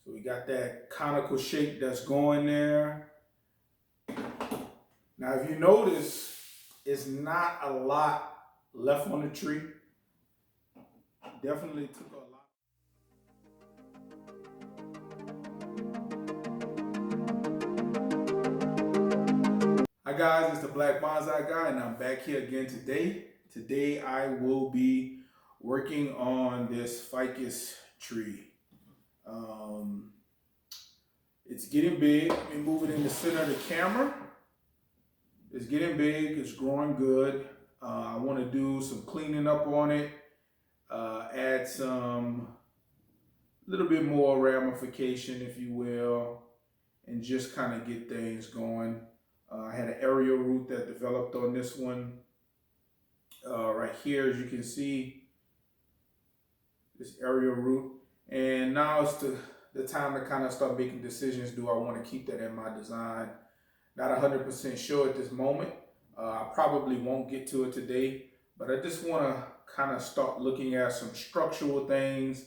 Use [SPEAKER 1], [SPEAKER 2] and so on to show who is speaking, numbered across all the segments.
[SPEAKER 1] So we got that conical shape that's going there. Now, if you notice, it's not a lot left on the tree. Definitely took a lot. Hi guys, it's the Black Bonsai Guy, and I'm back here again today. Today I will be working on this ficus tree. It's getting big. Let me move it in the center of the camera. It's getting big. It's growing good. I want to do some cleaning up on it. Add some little bit more ramification, if you will, and just kind of get things going. I had an aerial root that developed on this one. Right here, as you can see, this aerial root. And now it's the time to kind of start making decisions. Do I want to keep that in my design? Not 100% sure at this moment. I probably won't get to it today, but I just want to kind of start looking at some structural things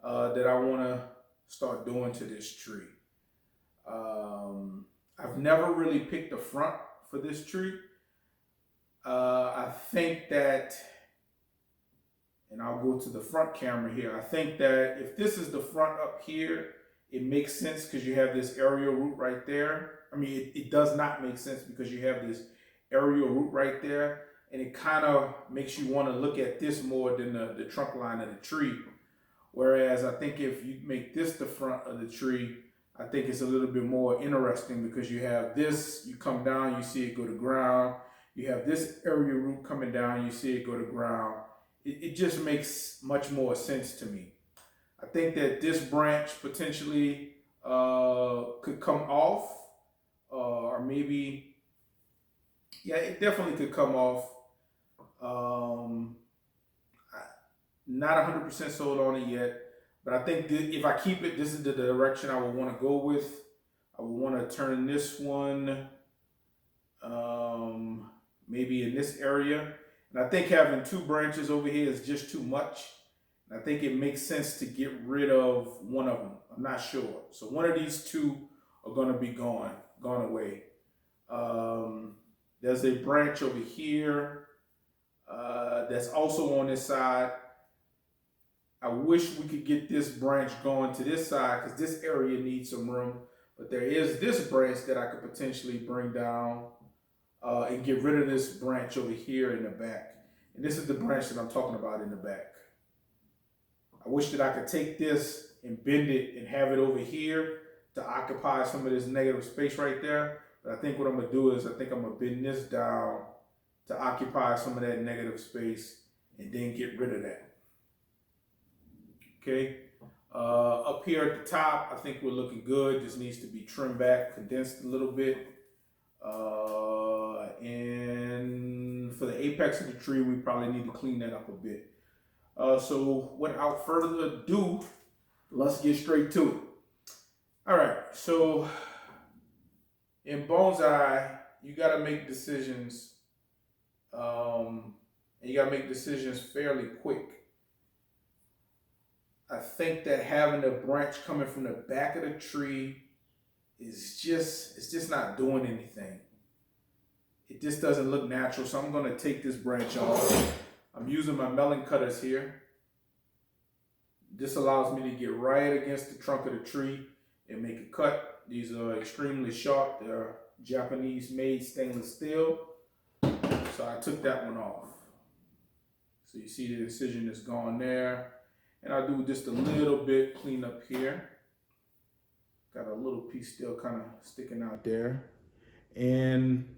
[SPEAKER 1] that I want to start doing to this tree. I've never really picked the front for this tree. I think that, and I'll go to the front camera here. I think that if this is the front up here, it makes sense because you have this aerial root right there. I mean, it does not make sense because you have this aerial root right there, and it kind of makes you want to look at this more than the trunk line of the tree. Whereas I think if you make this the front of the tree, I think it's a little bit more interesting because you have this, you come down, you see it go to ground. You have this aerial root coming down, you see it go to ground. It just makes much more sense to me. I think that this branch potentially could come off, or maybe, yeah, it definitely could come off. Not 100% sold on it yet, but I think if I keep it, this is the direction I would want to go with. I would want to turn this one maybe in this area. And I think having two branches over here is just too much. And I think it makes sense to get rid of one of them. I'm not sure. So one of these two are going to be gone away. There's a branch over here that's also on this side. I wish we could get this branch going to this side because this area needs some room. But there is this branch that I could potentially bring down and get rid of this branch over here in the back. And this is the branch that I'm talking about in the back. I wish that I could take this and bend it and have it over here to occupy some of this negative space right there. But I think what I'm going to do is I think I'm going to bend this down to occupy some of that negative space and then get rid of that. Okay. Up here at the top, I think we're looking good. This needs to be trimmed back, condensed a little bit. And for the apex of the tree, we probably need to clean that up a bit. So without further ado, let's get straight to it. All right, so in bonsai, you got to make decisions, and you got to make decisions fairly quick. I think that having a branch coming from the back of the tree is just not doing anything. It just doesn't look natural, so I'm going to take this branch off. I'm using my melon cutters here. This allows me to get right against the trunk of the tree and make a cut. These are extremely sharp. They're Japanese-made stainless steel. So I took that one off. So you see the incision is gone there. And I'll do just a little bit clean up here. Got a little piece still kind of sticking out there. And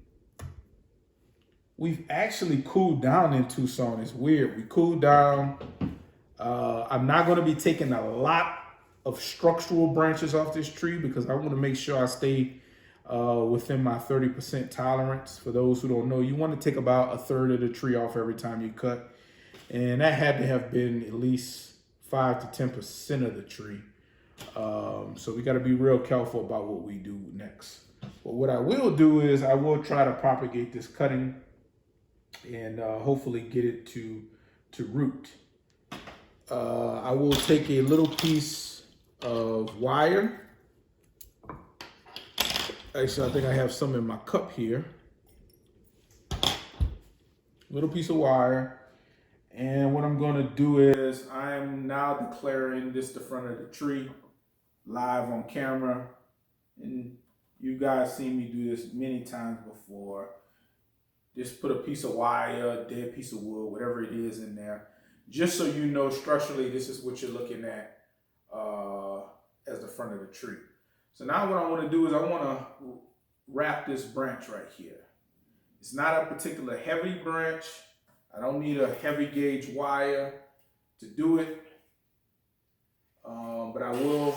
[SPEAKER 1] we've actually cooled down in Tucson. It's weird. We cooled down. I'm not going to be taking a lot of structural branches off this tree because I want to make sure I stay within my 30% tolerance. For those who don't know, you want to take about a third of the tree off every time you cut. And that had to have been at least 5 to 10% of the tree. So we got to be real careful about what we do next. But what I will do is I will try to propagate this cutting and hopefully get it to root. I will take a little piece of wire. Actually, I think I have some in my cup here. Little piece of wire. And what I'm gonna do is I'm now declaring this the front of the tree live on camera. And you guys seen me do this many times before. Just put a piece of wire, a dead piece of wood, whatever it is in there. Just so you know structurally, this is what you're looking at as the front of the tree. So now what I want to do is I want to wrap this branch right here. It's not a particular heavy branch. I don't need a heavy gauge wire to do it. But I will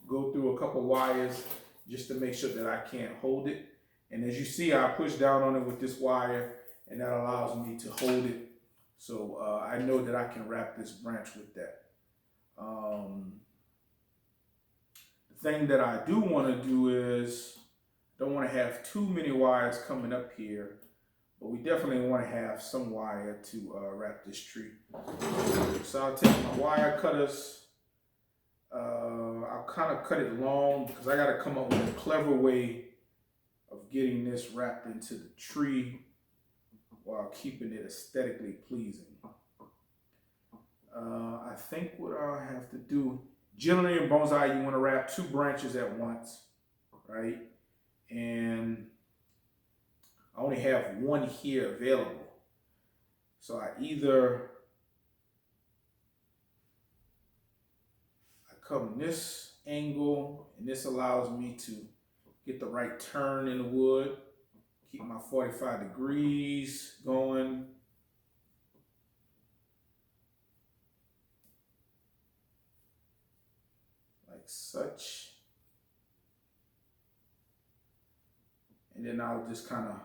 [SPEAKER 1] go through a couple wires just to make sure that I can't hold it. And as you see, I push down on it with this wire, and that allows me to hold it. So I know that I can wrap this branch with that. The thing that I do want to do is, don't want to have too many wires coming up here, but we definitely want to have some wire to wrap this tree. So I'll take my wire cutters. I'll kind of cut it long because I got to come up with a clever way of getting this wrapped into the tree while keeping it aesthetically pleasing. I think what I'll have to do, generally in bonsai, you want to wrap 2 branches at once, right? And I only have 1 here available. So I come this angle, and this allows me to get the right turn in the wood, keep my 45 degrees going. Like such. And then I'll just kind of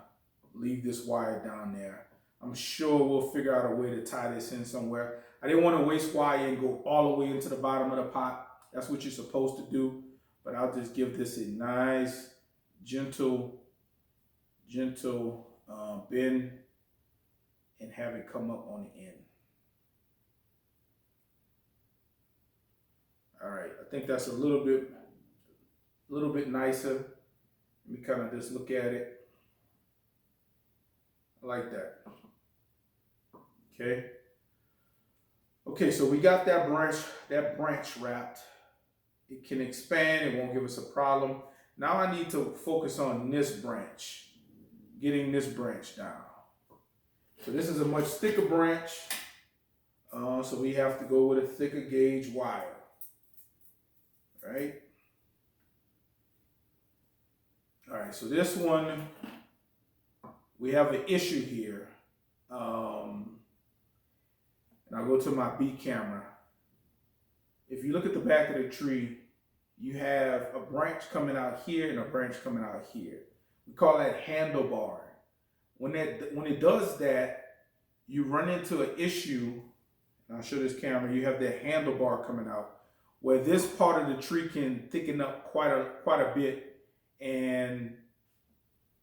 [SPEAKER 1] leave this wire down there. I'm sure we'll figure out a way to tie this in somewhere. I didn't want to waste wire and go all the way into the bottom of the pot. That's what you're supposed to do. But I'll just give this a nice, gentle bend and have it come up on the end. All right, I think that's a little bit nicer. Let me kind of just look at it. I like that. Okay. Okay, so we got that branch wrapped. It can expand, it won't give us a problem. Now I need to focus on this branch, getting this branch down. So this is a much thicker branch, so we have to go with a thicker gauge wire, right? All right, so this one, we have an issue here. And I'll go to my B camera. If you look at the back of the tree, you have a branch coming out here and a branch coming out here. We call that handlebar. When it does that, you run into an issue, and I'll show this camera, you have that handlebar coming out, where this part of the tree can thicken up quite a bit and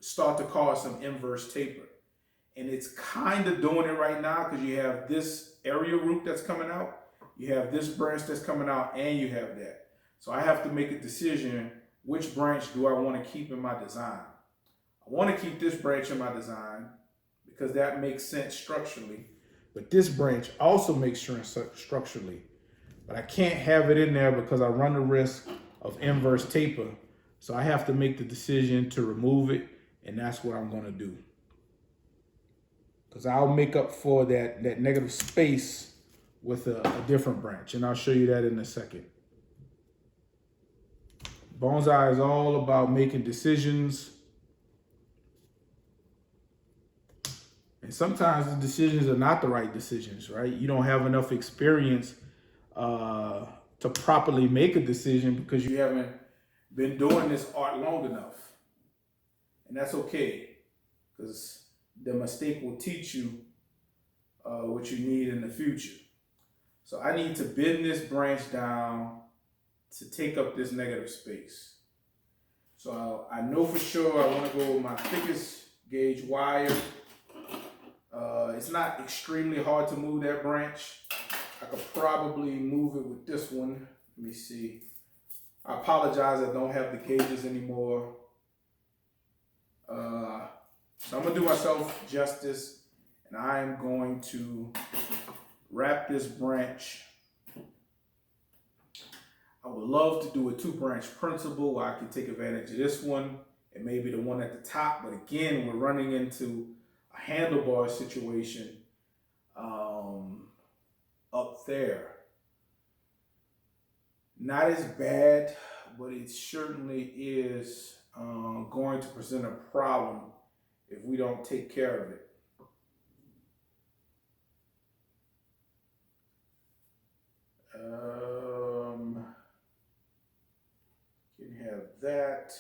[SPEAKER 1] start to cause some inverse taper. And it's kind of doing it right now because you have this area root that's coming out, you have this branch that's coming out, and you have that. So I have to make a decision, which branch do I want to keep in my design? I want to keep this branch in my design because that makes sense structurally, but this branch also makes sense structurally. But I can't have it in there because I run the risk of inverse taper. So I have to make the decision to remove it, and that's what I'm going to do. Because I'll make up for that negative space with a different branch, and I'll show you that in a second. Bonsai is all about making decisions. And sometimes the decisions are not the right decisions, right? You don't have enough experience to properly make a decision because you haven't been doing this art long enough. And that's okay, because the mistake will teach you what you need in the future. So I need to bend this branch down to take up this negative space. So I know for sure I want to go with my thickest gauge wire. It's not extremely hard to move that branch. I could probably move it with this one. Let me see. I apologize, I don't have the gauges anymore. So I'm gonna do myself justice, and I am going to wrap this branch. I would love to do a 2-branch principle where I can take advantage of this one and maybe the one at the top, but again, we're running into a handlebar situation up there. Not as bad, but it certainly is going to present a problem if we don't take care of it. Can have that.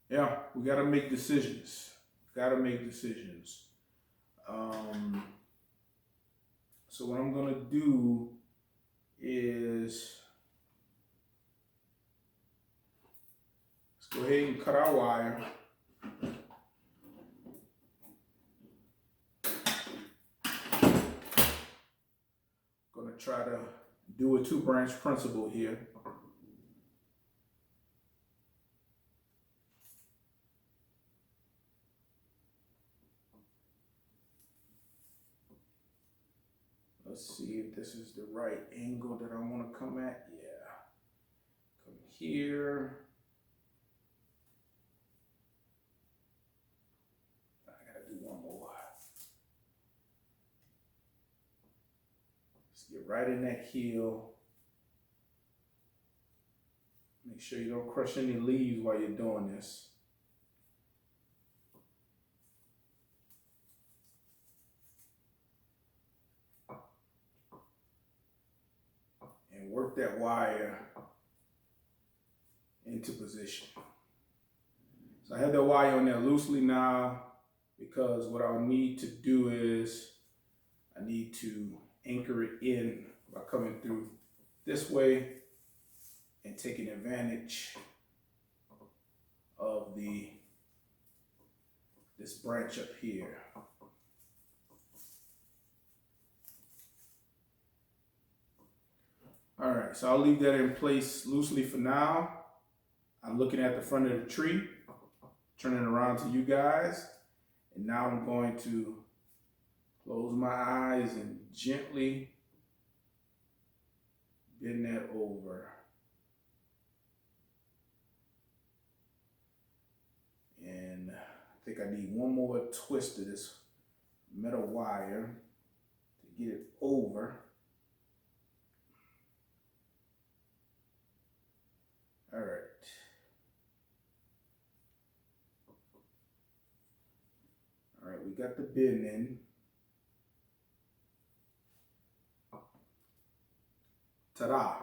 [SPEAKER 1] Yeah, we got to make decisions. Got to make decisions. So what I'm gonna do is let's go ahead and cut our wire. Gonna try to do a 2-branch principle here. Let's see if this is the right angle that I want to come at. Yeah. Come here. I gotta do one more. Let's get right in that heel. Make sure you don't crush any leaves while you're doing this. And work that wire into position. So I have the wire on there loosely now because what I'll need to do is I need to anchor it in by coming through this way and taking advantage of this branch up here. All right, so I'll leave that in place loosely for now. I'm looking at the front of the tree, turning around to you guys. And now I'm going to close my eyes and gently bend that over. And I think I need one more twist of this metal wire to get it over. All right. All right, we got the bend in. Ta-da.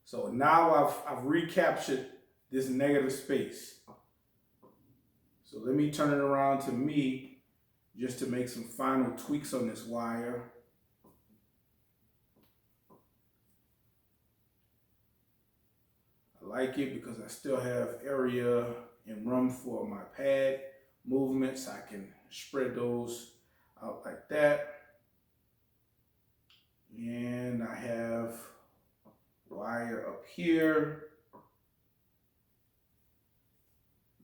[SPEAKER 1] So now I've recaptured this negative space. So let me turn it around to me just to make some final tweaks on this wire. I like it because I still have area and room for my pad movements. I can spread those out like that. And I have wire up here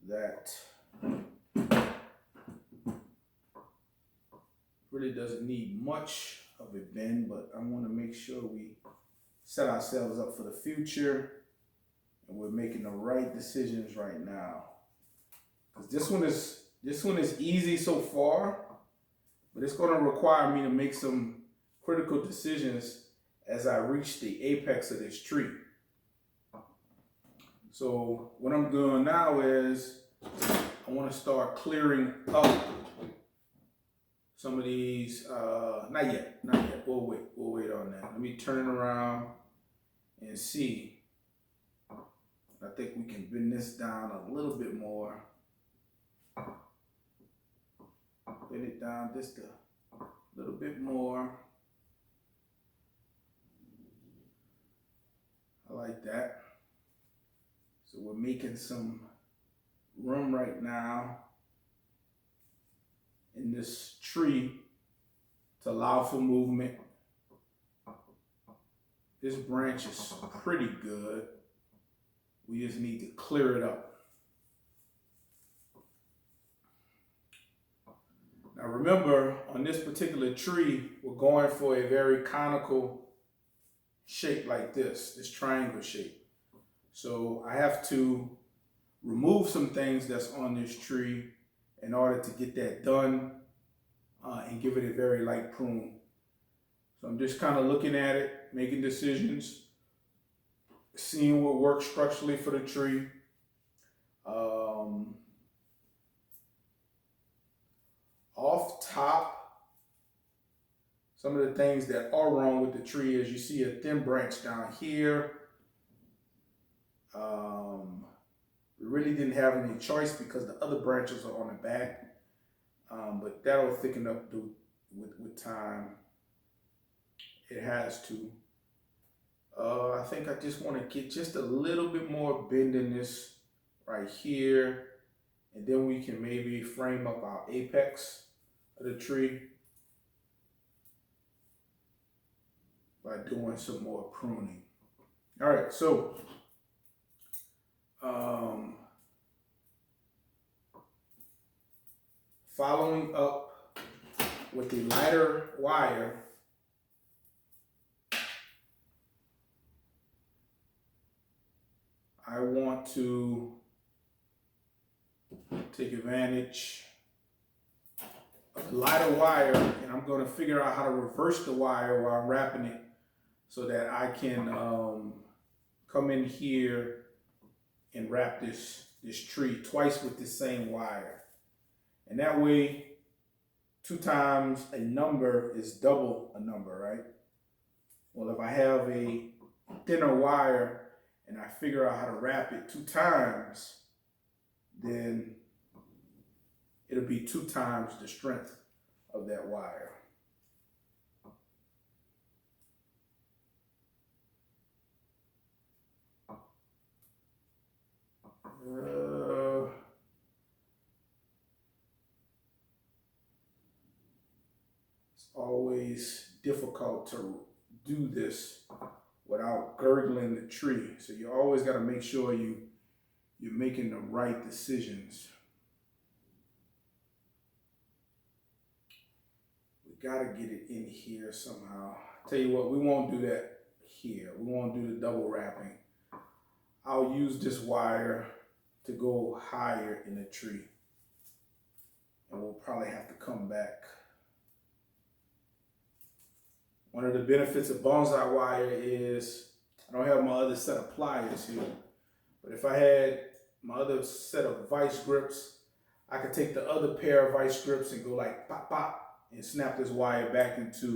[SPEAKER 1] that really doesn't need much of a bend, but I want to make sure we set ourselves up for the future and we're making the right decisions right now. Because this one is easy so far, but it's going to require me to make some critical decisions as I reach the apex of this tree. So what I'm doing now is I want to start clearing up some of these, not yet, we'll wait on that. Let me turn it around and see. I think we can bend this down a little bit more. Bend it down just a little bit more. I like that. So we're making some room right now in this tree to allow for movement. this branch is pretty good. We just need to clear it up. Now remember, on this particular tree, we're going for a very conical shape like this triangle shape. So I have to remove some things that's on this tree in order to get that done and give it a very light prune. So I'm just kind of looking at it, making decisions, seeing what works structurally for the tree. Off top, some of the things that are wrong with the tree is you see a thin branch down here. We really didn't have any choice because the other branches are on the back, but that'll thicken up with time. It has to. I think I just want to get just a little bit more bend in this right here, and then we can maybe frame up our apex of the tree by doing some more pruning. All right, so following up with the lighter wire, I want to take advantage of the lighter wire, and I'm going to figure out how to reverse the wire while I'm wrapping it so that I can come in here and wrap this tree twice with the same wire. And that way, 2 times a number is double a number, right? Well, if I have a thinner wire and I figure out how to wrap it 2 times, then it'll be 2 times the strength of that wire. It's always difficult to do this without gurgling the tree. So you always got to make sure you're making the right decisions. We got to get it in here somehow. Tell you what, we won't do that here. We won't do the double wrapping. I'll use this wire to go higher in the tree. And we'll probably have to come back. One of the benefits of bonsai wire is I don't have my other set of pliers here. But if I had my other set of vice grips, I could take the other pair of vice grips and go like pop, pop, and snap this wire back into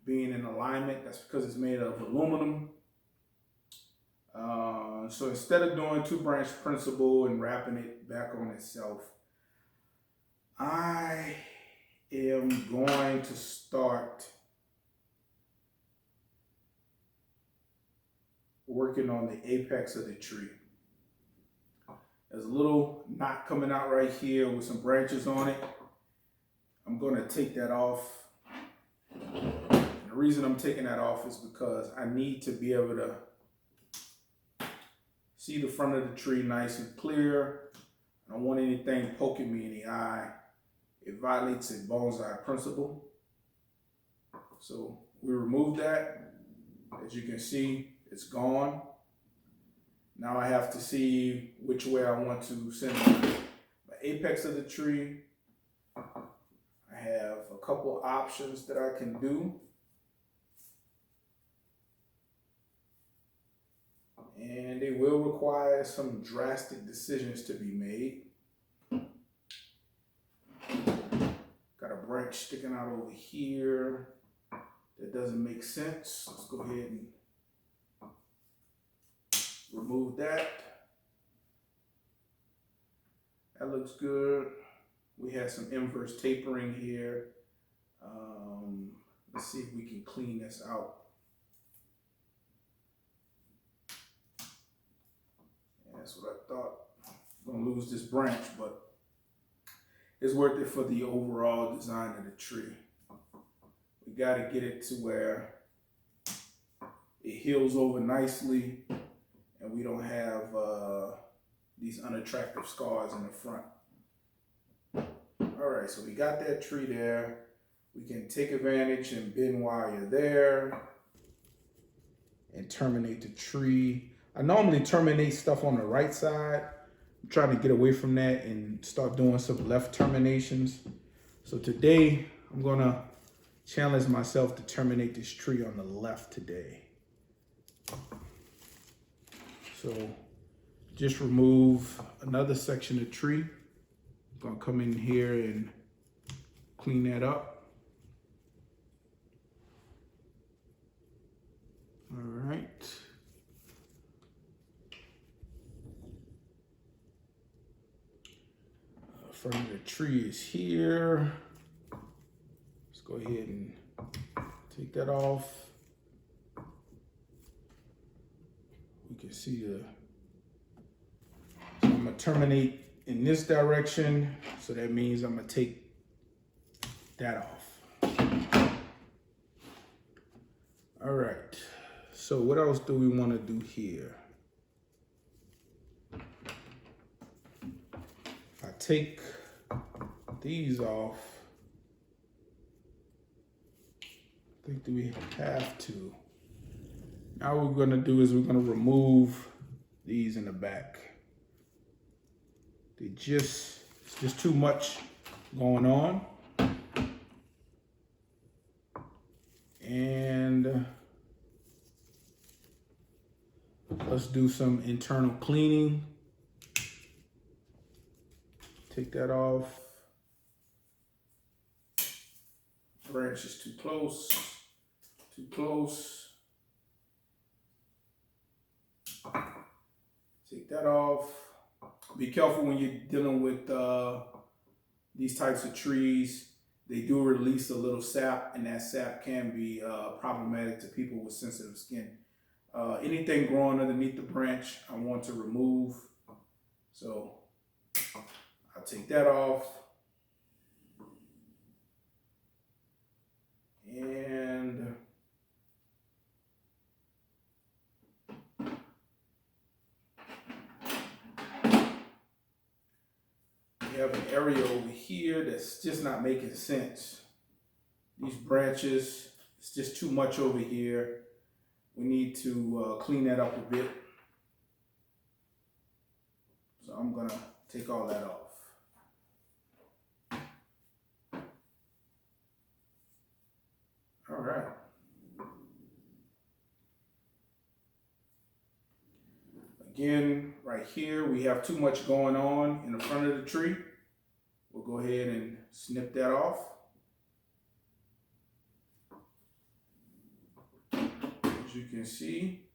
[SPEAKER 1] being in alignment. That's because it's made of aluminum. So instead of doing 2-branch principle and wrapping it back on itself, I am going to start working on the apex of the tree. There's a little knot coming out right here with some branches on it. I'm going to take that off. And the reason I'm taking that off is because I need to be able to see the front of the tree nice and clear. I don't want anything poking me in the eye. It violates a bonsai principle. So we remove that. As you can see, it's gone. Now I have to see which way I want to send my apex of the tree. I have a couple options that I can do. And they will require some drastic decisions to be made. Got a branch sticking out over here that doesn't make sense. Let's go ahead and remove that. That looks good. We have some inverse tapering here. Let's see if we can clean this out. That's what I thought. I'm gonna lose this branch, but it's worth it for the overall design of the tree. We gotta get it to where it heals over nicely and we don't have these unattractive scars in the front. All right, so we got that tree there. We can take advantage and bend wire there and terminate the tree. I normally terminate stuff on the right side. I'm trying to get away from that and start doing some left terminations. So today I'm gonna challenge myself to terminate this tree on the left today. So just remove another section of tree. I'm gonna come in here and clean that up. All right. Front of the tree is here. Let's go ahead and take that off. We can see the, so I'm gonna terminate in this direction. So that means I'm gonna take that off. All right, so what else do we wanna do here? If I take these off, I think that we have to. Now what we're gonna do is we're gonna remove these in the back. It's just too much going on. And let's do some internal cleaning. Take that off. Branch is too close, too close. Take that off. Be careful when you're dealing with these types of trees. They do release a little sap, and that sap can be problematic to people with sensitive skin. Anything growing underneath the branch, I want to remove. So I'll take that off. And we have an area over here that's just not making sense. These branches, it's just too much over here. We need to clean that up a bit. So I'm gonna take all that off. All right. Again, right here, we have too much going on in the front of the tree. We'll go ahead and snip that off. As you can see,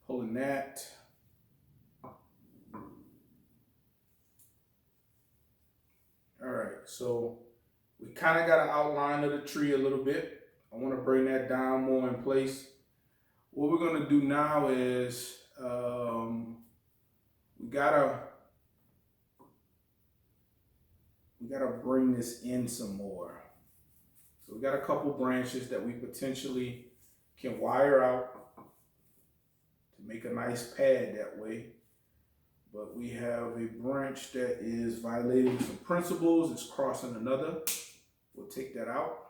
[SPEAKER 1] pulling that. All right, so we kind of got an outline of the tree a little bit. I want to bring that down more in place. What we're going to do now is we gotta bring this in some more. So we got a couple branches that we potentially can wire out to make a nice pad that way. But we have a branch that is violating some principles. It's crossing another. We'll take that out.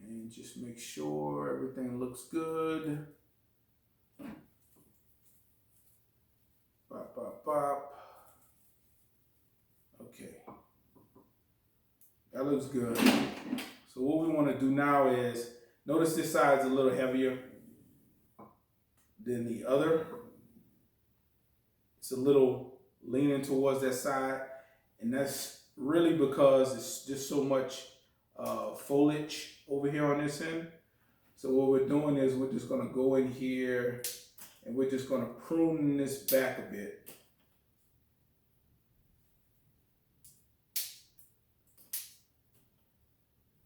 [SPEAKER 1] And just make sure everything looks good. Bop, bop, bop. Okay. That looks good. So what we want to do now is, notice this side's a little heavier than the other. It's a little leaning towards that side. And that's really because it's just so much foliage over here on this end. So what we're doing is we're just going to go in here and we're just going to prune this back a bit.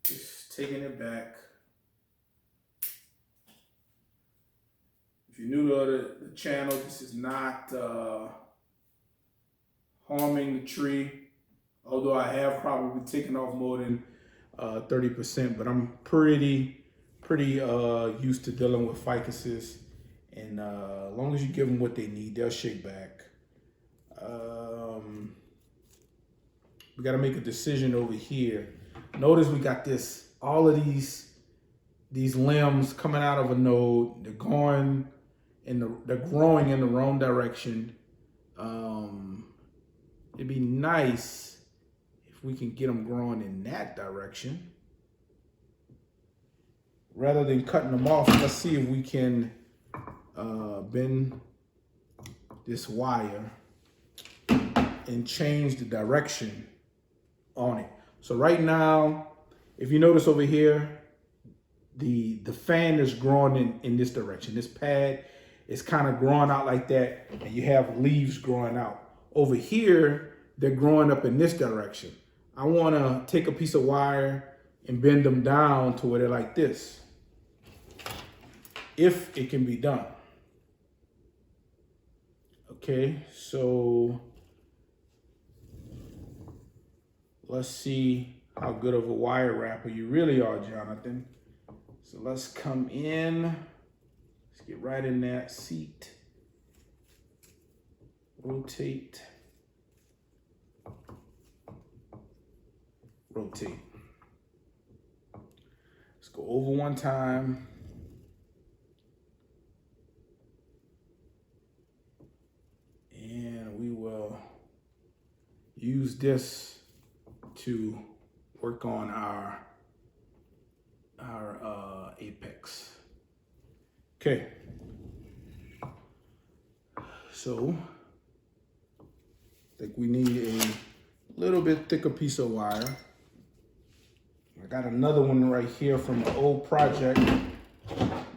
[SPEAKER 1] Just taking it back. If you're new to the channel, this is not harming the tree. Although I have probably taken off more than 30%, but I'm pretty pretty used to dealing with ficuses, and as long as you give them what they need, they'll shake back. We got to make a decision over here. Notice we got all of these limbs coming out of a node. They're growing in the wrong direction. It'd be nice if we can get them growing in that direction. Rather than cutting them off, let's see if we can bend this wire and change the direction on it. So right now, if you notice over here, the fan is growing in this direction. This pad is kind of growing out like that, and you have leaves growing out. Over here, they're growing up in this direction. I want to take a piece of wire and bend them down to where they're like this, if it can be done. Okay, so let's see how good of a wire wrapper you really are, Jonathan. So let's come in. Let's get right in that seat. Rotate. Rotate. Let's go over one time. And we will use this to work on our apex. Okay. So I think we need a little bit thicker piece of wire. I got another one right here from an old project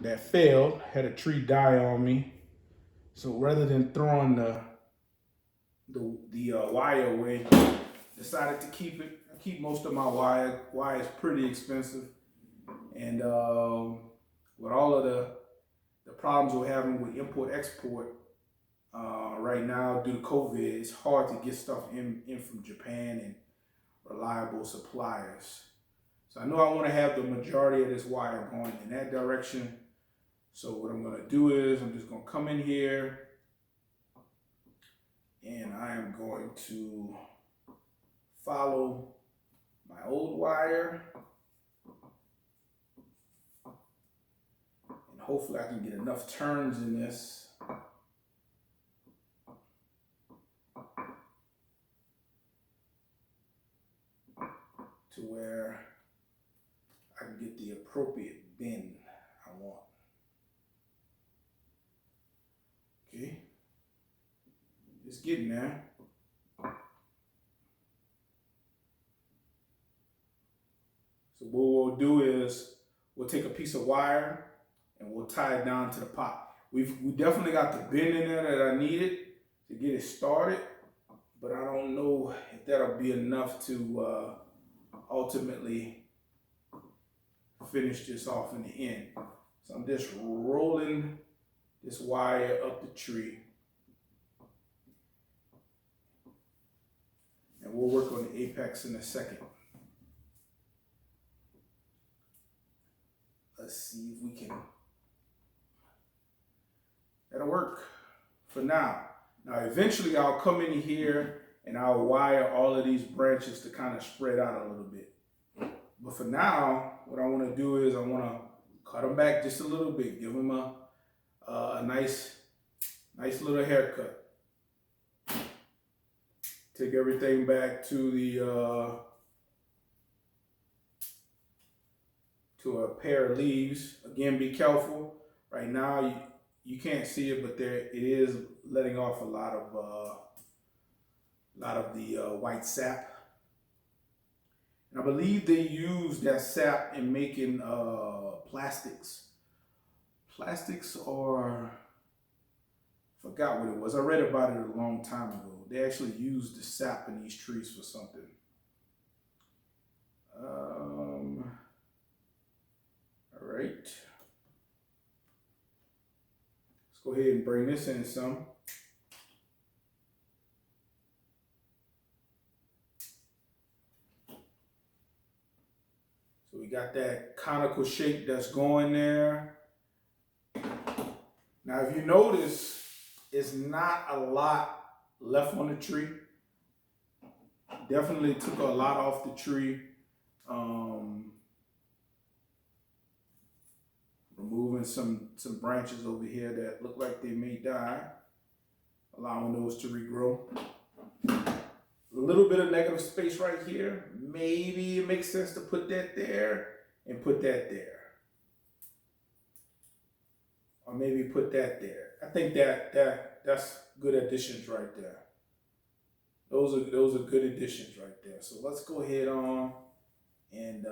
[SPEAKER 1] that failed, had a tree die on me. So rather than throwing the wire away, decided to keep it. I keep most of my wire. Wire is pretty expensive, and with all of the problems we're having with import-export right now due to COVID, it's hard to get stuff in from Japan and reliable suppliers. So I know I want to have the majority of this wire going in that direction. So what I'm going to do is I'm just going to come in here and I am going to follow my old wire, and hopefully I can get enough turns in this to where I can get the appropriate bend I want. Okay, it's getting there. So what we'll do is we'll take a piece of wire and we'll tie it down to the pot. We definitely got the bend in there that I needed to get it started, but I don't know if that'll be enough to ultimately finish this off in the end. So I'm just rolling this wire up the tree. And we'll work on the apex in a second. Let's see if we can. That'll work for now. Now eventually I'll come in here and I'll wire all of these branches to kind of spread out a little bit. But for now, what I want to do is I want to cut them back just a little bit, give them a nice little haircut. Take everything back to a pair of leaves. Again, be careful. Right now, you can't see it, but it is letting off a lot of the white sap. And I believe they use that sap in making plastics. Plastics, or I forgot what it was. I read about it a long time ago. They actually use the sap in these trees for something. All right. Let's go ahead and bring this in some. So we got that conical shape that's going there. Now, if you notice, it's not a lot left on the tree. Definitely took a lot off the tree. Removing some branches over here that look like they may die, allowing those to regrow. A little bit of negative space right here. Maybe it makes sense to put that there and put that there. Or maybe put that there. I think that's good additions right there. Those are good additions right there. So let's go ahead on and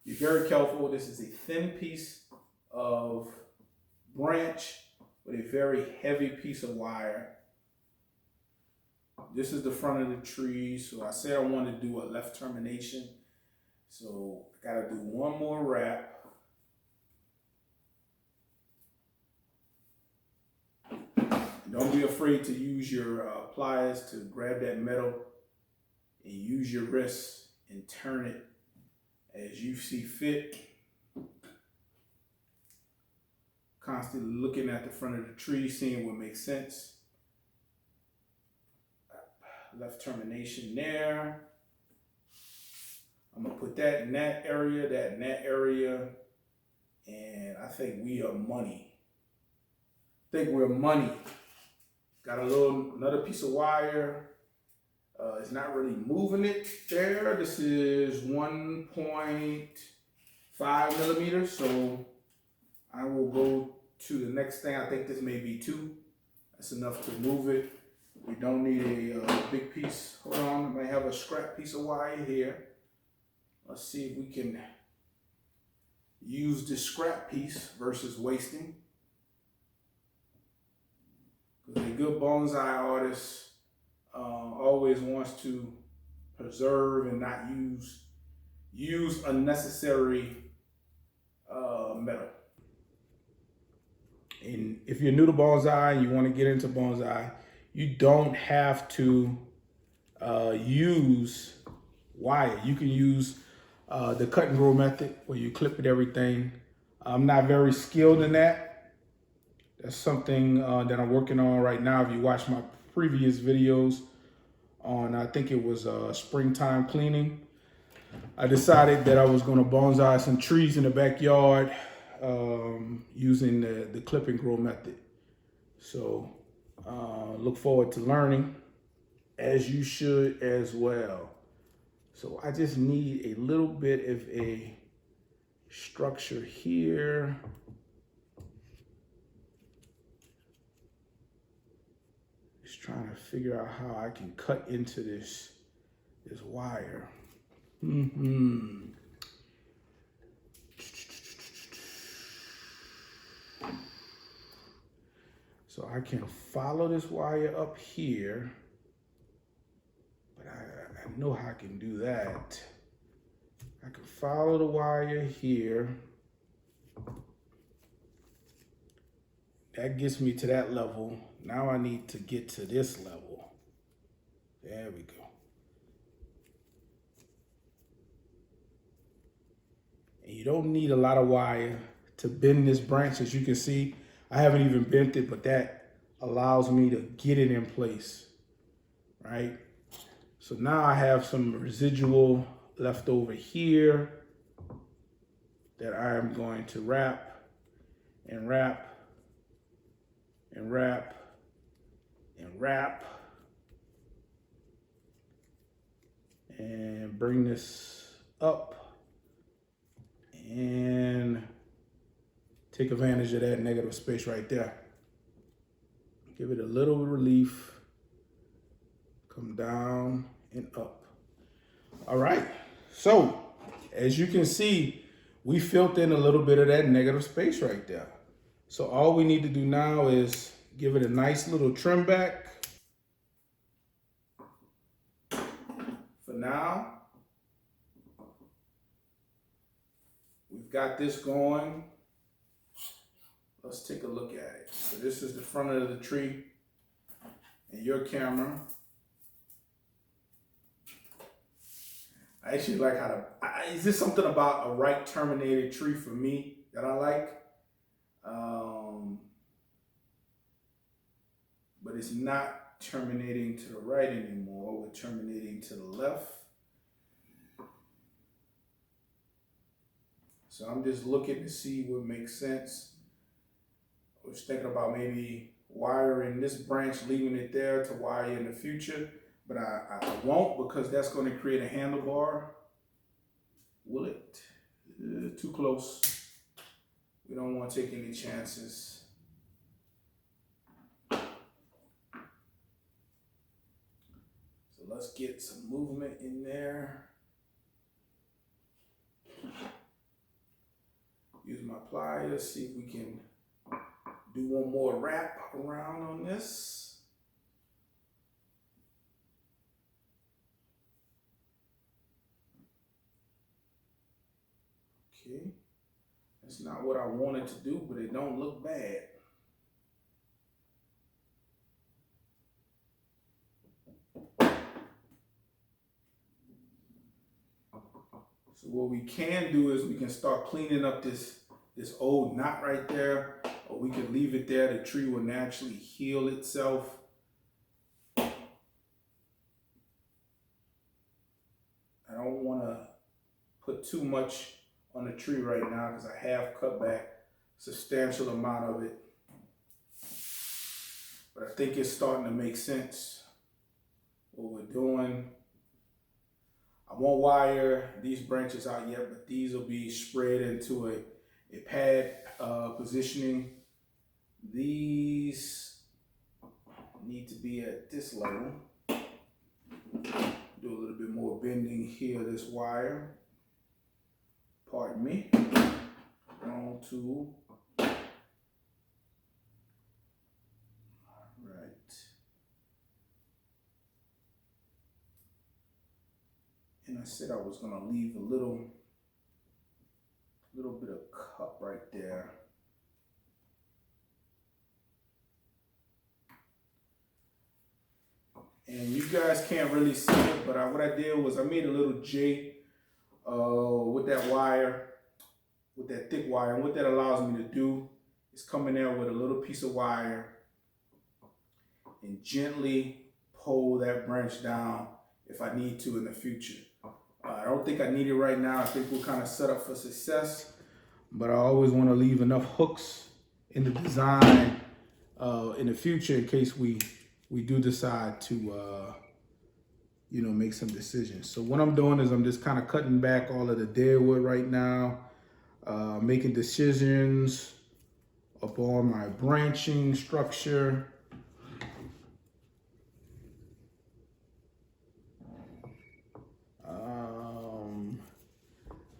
[SPEAKER 1] be very careful. This is a thin piece of branch with a very heavy piece of wire. This is the front of the tree. So I said I want to do a left termination. So I got to do one more wrap. Don't be afraid to use your pliers to grab that metal and use your wrist and turn it as you see fit. Constantly looking at the front of the tree, seeing what makes sense. Left termination there. I'm gonna put that in that area, that in that area, and I think we are money. I think we're money. Got another piece of wire. It's not really moving it there. This is 1.5 millimeters. So I will go to the next thing. I think this may be 2. That's enough to move it. We don't need a big piece. Hold on, I might have a scrap piece of wire here. Let's see if we can use this scrap piece versus wasting. Because a good bonsai artist always wants to preserve and not use unnecessary metal. And if you're new to bonsai and you want to get into bonsai, you don't have to use wire. You can use the cut and grow method where you clip it everything. I'm not very skilled in that. That's something that I'm working on right now. If you watch my previous videos on, I think it was springtime cleaning, I decided that I was going to bonsai some trees in the backyard using the clip and grow method. So look forward to learning, as you should as well. So I just need a little bit of a structure here. Just trying to figure out how I can cut into this wire. So I can follow this wire up here, but I know how I can do that. I can follow the wire here. That gets me to that level. Now I need to get to this level. There we go. And you don't need a lot of wire to bend this branch. As you can see, I haven't even bent it, but that allows me to get it in place, right? So now I have some residual left over here that I am going to wrap and wrap and wrap and wrap and bring this up and take advantage of that negative space right there. Give it a little relief. Come down and up. All right, so as you can see, we filled in a little bit of that negative space right there. So all we need to do now is give it a nice little trim back. For now, we've got this going. Let's take a look at it. So this is the front of the tree and your camera. I actually like how to, is this something about a right terminated tree for me that I like? But it's not terminating to the right anymore. We're terminating to the left. So I'm just looking to see what makes sense. I was thinking about maybe wiring this branch, leaving it there to wire in the future, but I won't, because that's going to create a handlebar. Will it? Too close. We don't want to take any chances. So let's get some movement in there. Use my pliers, see if we can do one more wrap around on this. Okay, that's not what I wanted to do, but it don't look bad. So what we can do is we can start cleaning up this old knot right there, or we can leave it there. The tree will naturally heal itself. I don't want to put too much on the tree right now because I have cut back a substantial amount of it. But I think it's starting to make sense what we're doing. I won't wire these branches out yet, but these will be spread into a pad positioning. These need to be at this level. Do a little bit more bending here, this wire. Pardon me. Wrong tool. And I said I was gonna leave a little bit of cup right there. And you guys can't really see it, but what I did was I made a little J with that wire, with that thick wire. And what that allows me to do is come in there with a little piece of wire and gently pull that branch down if I need to in the future. I don't think I need it right now. I think we're kind of set up for success, but I always want to leave enough hooks in the design in the future in case we do decide to make some decisions. So what I'm doing is I'm just kind of cutting back all of the dead wood right now, making decisions upon my branching structure.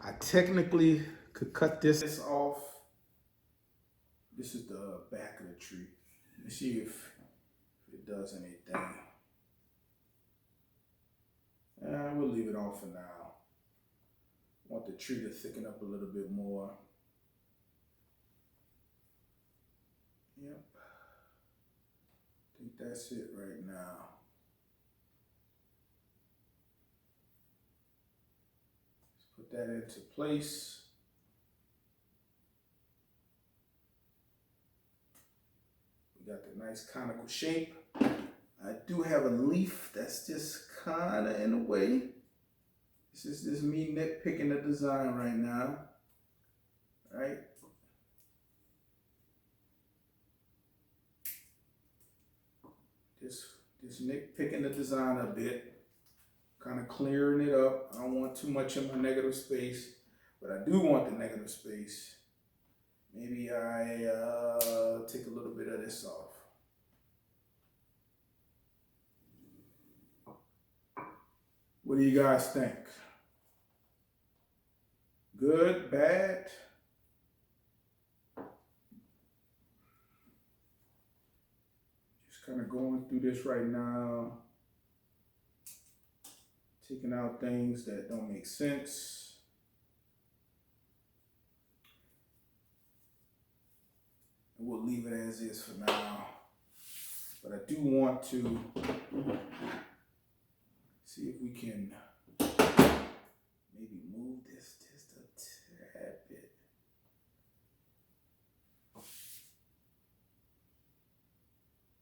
[SPEAKER 1] I technically could cut this off. This is the back of the tree. Let's see if it does anything. We'll leave it on for now. Want the tree to thicken up a little bit more. Yep. I think that's it right now. Put that into place. We got the nice conical shape. I do have a leaf that's just kind of in the way. This is just me nitpicking the design right now. Right? Just nitpicking the design a bit. Kind of clearing it up. I don't want too much in my negative space, but I do want the negative space. Maybe I take a little bit of this off. What do you guys think? Good, bad? Just kind of going through this right now. Taking out things that don't make sense. And we'll leave it as is for now. But I do want to see if we can maybe move this just a tad bit.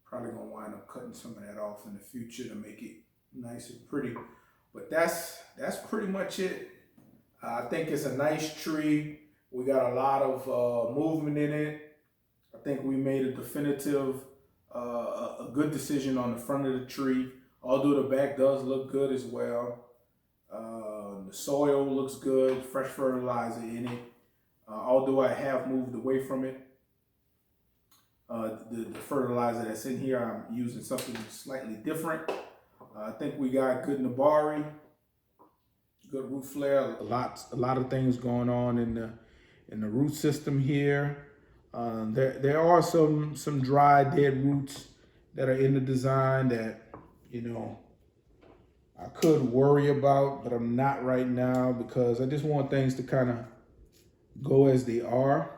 [SPEAKER 1] Probably gonna wind up cutting some of that off in the future to make it nice and pretty. But that's pretty much it. I think it's a nice tree. We got a lot of movement in it. I think we made a definitive, a good decision on the front of the tree. Although the back does look good as well. The soil looks good, fresh fertilizer in it. Although I have moved away from it. The fertilizer that's in here, I'm using something slightly different. I think we got good nabari, good root flare. A lot of things going on in the root system here. There are some dry, dead roots that are in the design that, you know, I could worry about, but I'm not right now because I just want things to kind of go as they are.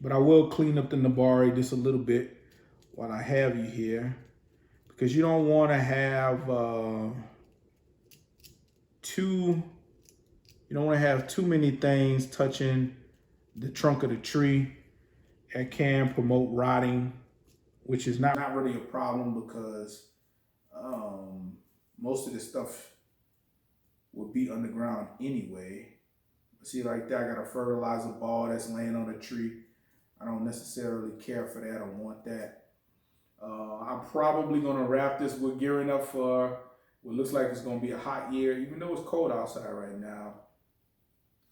[SPEAKER 1] But I will clean up the nabari just a little bit while I have you here, because you don't want to have too many things touching the trunk of the tree. That can promote rotting, which is not really a problem because most of this stuff would be underground anyway. See right there, I got a fertilizer ball that's laying on the tree. I don't necessarily care for that or want that. I'm probably gonna wrap this. We're gearing up for what looks like it's gonna be a hot year, even though it's cold outside right now.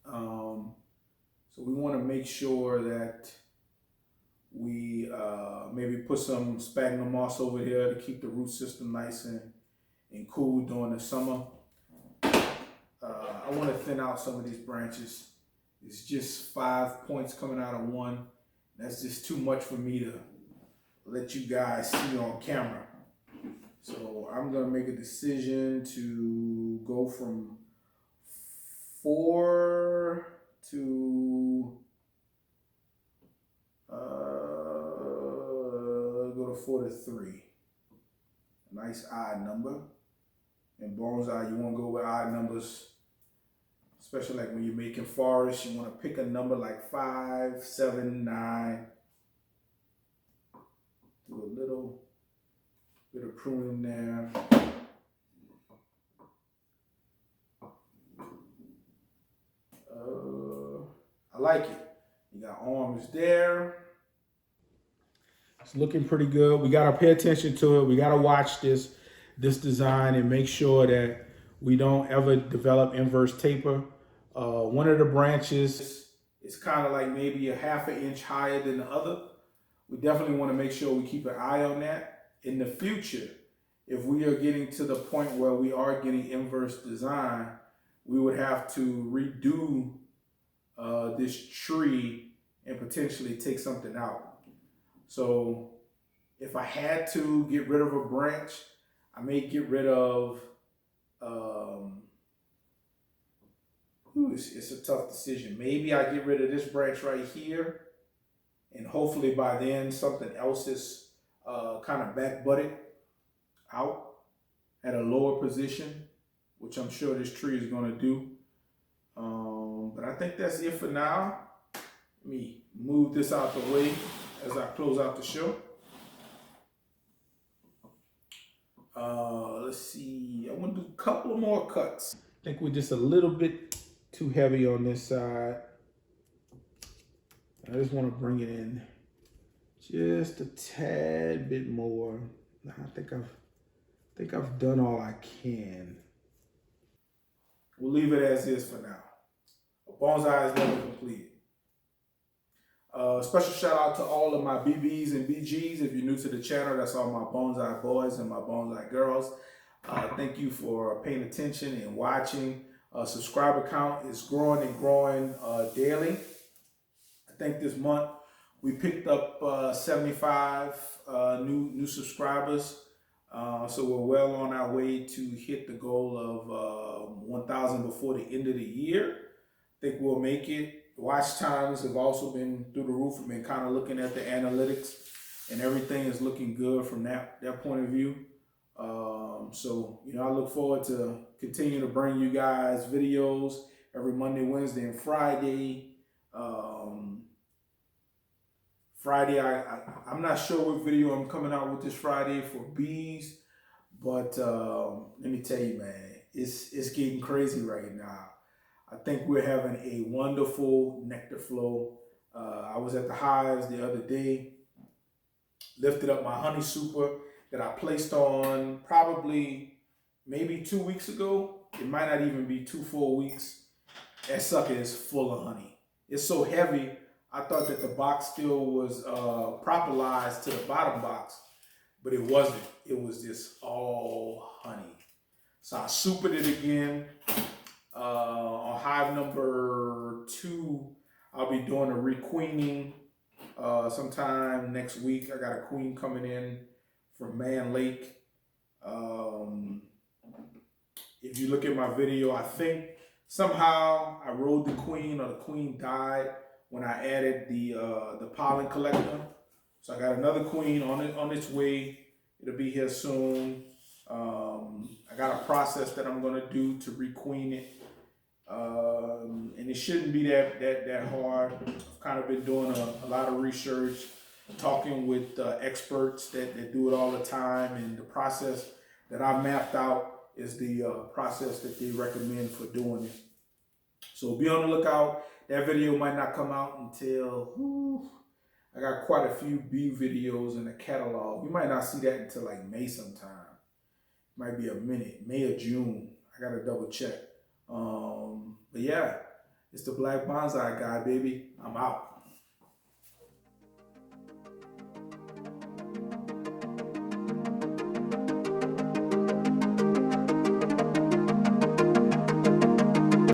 [SPEAKER 1] So we wanna make sure that we maybe put some sphagnum moss over here to keep the root system nice and cool during the summer. I want to thin out some of these branches. It's just 5 points coming out of one. That's just too much for me to let you guys see on camera. So I'm gonna make a decision to go from 4 to go to 4 to 3. A nice odd number. In bonsai, you want to go with odd numbers, especially like when you're making forests. You want to pick a number like 5, 7, 9. Do a little bit of pruning there. I like it. You got arms there. It's looking pretty good. We gotta pay attention to it. We gotta watch this design and make sure that we don't ever develop inverse taper. One of the branches is kind of like maybe a ½ inch higher than the other. We definitely want to make sure we keep an eye on that. In the future, if we are getting to the point where we are getting inverse design, we would have to redo this tree and potentially take something out. So if I had to get rid of a branch, I may get rid of, it's a tough decision. Maybe I get rid of this branch right here, and hopefully by then something else is kind of back butted out at a lower position, which I'm sure this tree is going to do. But I think that's it for now. Let me move this out the way as I close out the show. Let's see, I want to do a couple more cuts. I think we're just a little bit too heavy on this side. I just want to bring it in just a tad bit more. I think I've done all I can. We'll leave it as is for now. A bonsai is never completed. Special shout out to all of my BBs and BGs. If you're new to the channel, that's all my bonsai boys and my bonsai girls. Thank you for paying attention and watching. Subscriber count is growing and growing daily. I think this month we picked up 75 new subscribers. So we're well on our way to hit the goal of 1,000 before the end of the year. I think we'll make it. Watch times have also been through the roof. I've been kind of looking at the analytics, and everything is looking good from that point of view. So, you know, I look forward to continue to bring you guys videos. every Monday, Wednesday, and Friday. Friday, I'm not sure what video I'm coming out with this Friday for bees, but let me tell you, man, it's getting crazy right now. I think we're having a wonderful nectar flow. I was at the hives the other day, lifted up my honey super that I placed on probably maybe 2 weeks ago. It might not even be 2 full weeks. That sucker is full of honey. It's so heavy, I thought that the box still was properlized to the bottom box, but it wasn't. It was just all honey. So I supered it again. On hive number 2, I'll be doing a requeening sometime next week. I got a queen coming in from Man Lake. If you look at my video, I think somehow I rode the queen, or the queen died when I added the pollen collector. So I got another queen on its way. It'll be here soon. I got a process that I'm gonna do to requeen it. And it shouldn't be that hard. I've kind of been doing a lot of research, talking with experts that do it all the time, and the process that I mapped out is the process that they recommend for doing it. So be on the lookout. That video might not come out until, I got quite a few bee videos in the catalog. You might not see that until like May sometime. Might be a minute, May or June. I gotta double check. But yeah, it's the Black Bonsai Guy, baby. I'm out.